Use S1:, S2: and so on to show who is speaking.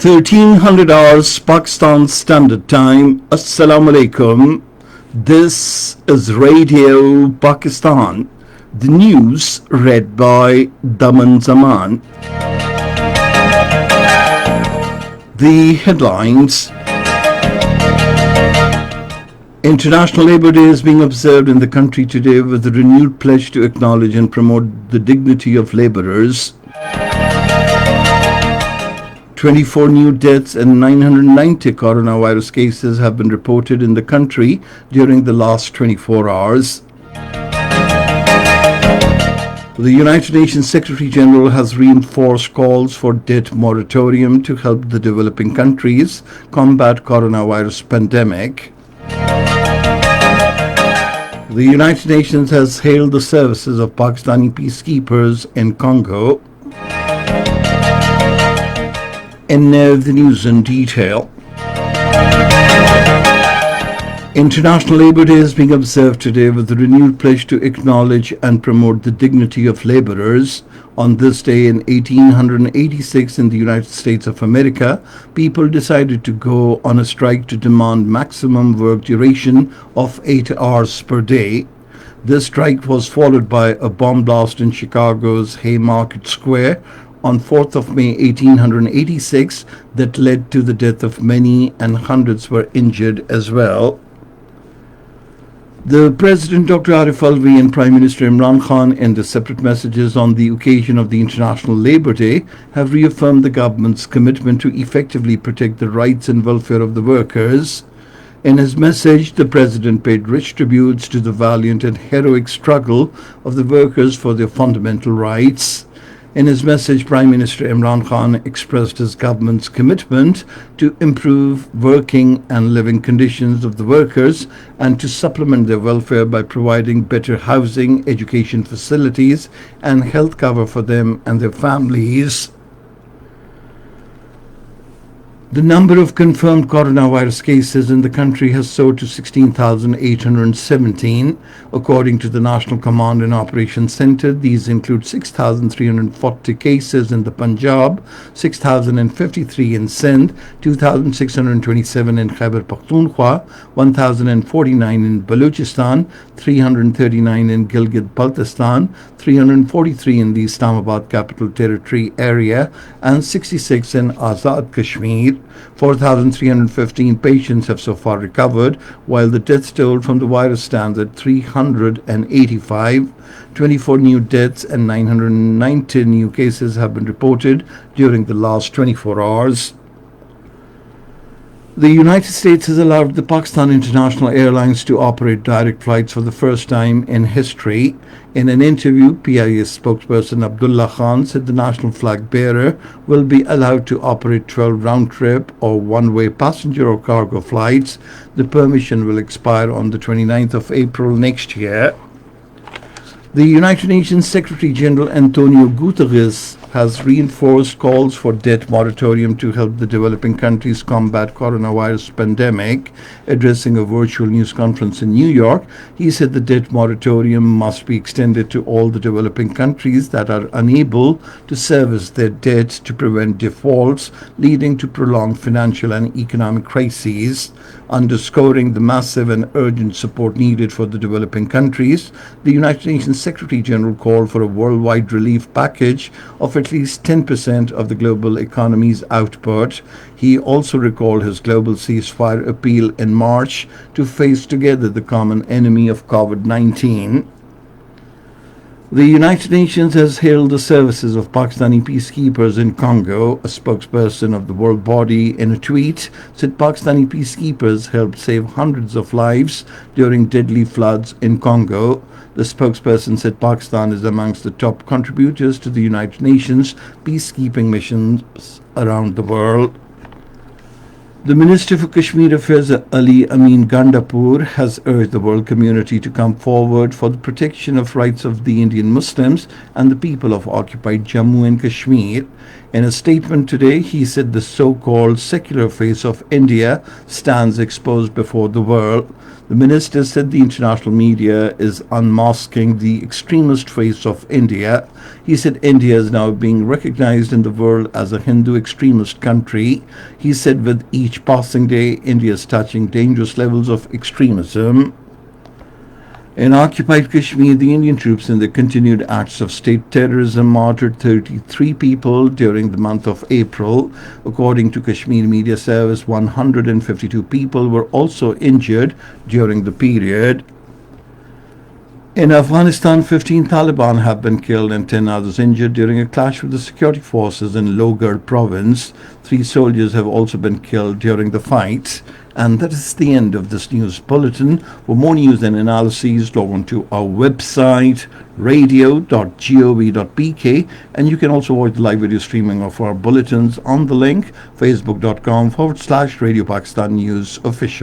S1: 1300 hours Pakistan Standard Time. Assalamu alaikum. This is Radio Pakistan. The news read by Daman Zaman. The headlines. International Labour Day is being observed in the country today with a renewed pledge to acknowledge and promote the dignity of labourers. 24 new deaths and 990 coronavirus cases have been reported in the country during the last 24 hours. The United Nations Secretary General has reinforced calls for debt moratorium to help the developing countries combat coronavirus pandemic. The United Nations has hailed the services of Pakistani peacekeepers in Congo. And now the news in detail. International Labour Day is being observed today with a renewed pledge to acknowledge and promote the dignity of labourers. On this day in 1886 in the United States of America, people decided to go on a strike to demand maximum work duration of 8 hours per day. This strike was followed by a bomb blast in Chicago's Haymarket Square on 4th of May 1886 that led to the death of many and hundreds were injured as well. The President Dr. Arif Alvi and Prime Minister Imran Khan in the separate messages on the occasion of the International Labour Day have reaffirmed the government's commitment to effectively protect the rights and welfare of the workers. In his message, the President paid rich tributes to the valiant and heroic struggle of the workers for their fundamental rights. In his message, Prime Minister Imran Khan expressed his government's commitment to improve working and living conditions of the workers and to supplement their welfare by providing better housing, education facilities, and health cover for them and their families. The number of confirmed coronavirus cases in the country has soared to 16,817. According to the National Command and Operations Centre, these include 6,340 cases in the Punjab, 6,053 in Sindh, 2,627 in Khyber Pakhtunkhwa, 1,049 in Balochistan, 339 in Gilgit-Baltistan, 343 in the Islamabad Capital Territory area, and 66 in Azad Kashmir. 4,315 patients have so far recovered, while the death toll from the virus stands at 385. 24 new deaths and 990 new cases have been reported during the last 24 hours. The United States has allowed the Pakistan International Airlines to operate direct flights for the first time in history. In an interview, PIA spokesperson Abdullah Khan said the national flag bearer will be allowed to operate 12 round-trip or one-way passenger or cargo flights. The permission will expire on the 29th of April next year. The United Nations Secretary General Antonio Guterres has reinforced calls for debt moratorium to help the developing countries combat coronavirus pandemic. Addressing a virtual news conference in New York, he said the debt moratorium must be extended to all the developing countries that are unable to service their debt to prevent defaults leading to prolonged financial and economic crises. Underscoring the massive and urgent support needed for the developing countries, the United Nations Secretary General called for a worldwide relief package of at least 10% of the global economy's output. He also recalled his global ceasefire appeal in March to face together the common enemy of COVID-19. The United Nations has hailed the services of Pakistani peacekeepers in Congo. A spokesperson of the world body in a tweet said Pakistani peacekeepers helped save hundreds of lives during deadly floods in Congo. The spokesperson said Pakistan is amongst the top contributors to the United Nations peacekeeping missions around the world. The Minister for Kashmir Affairs Ali Amin Gandapur has urged the world community to come forward for the protection of rights of the Indian Muslims and the people of occupied Jammu and Kashmir. In a statement today, he said the so-called secular face of India stands exposed before the world. The minister said the international media is unmasking the extremist face of India. He said India is now being recognized in the world as a Hindu extremist country. He said with each passing day, India is touching dangerous levels of extremism. In occupied Kashmir, the Indian troops in their continued acts of state terrorism martyred 33 people during the month of April. According to Kashmir Media Service, 152 people were also injured during the period. In Afghanistan, 15 Taliban have been killed and 10 others injured during a clash with the security forces in Logar province. 3 soldiers have also been killed during the fight. And that is the end of this news bulletin. For more news and analyses, log on to our website, radio.gov.pk, and you can also watch the live video streaming of our bulletins on the link facebook.com/Radio Pakistan News Official.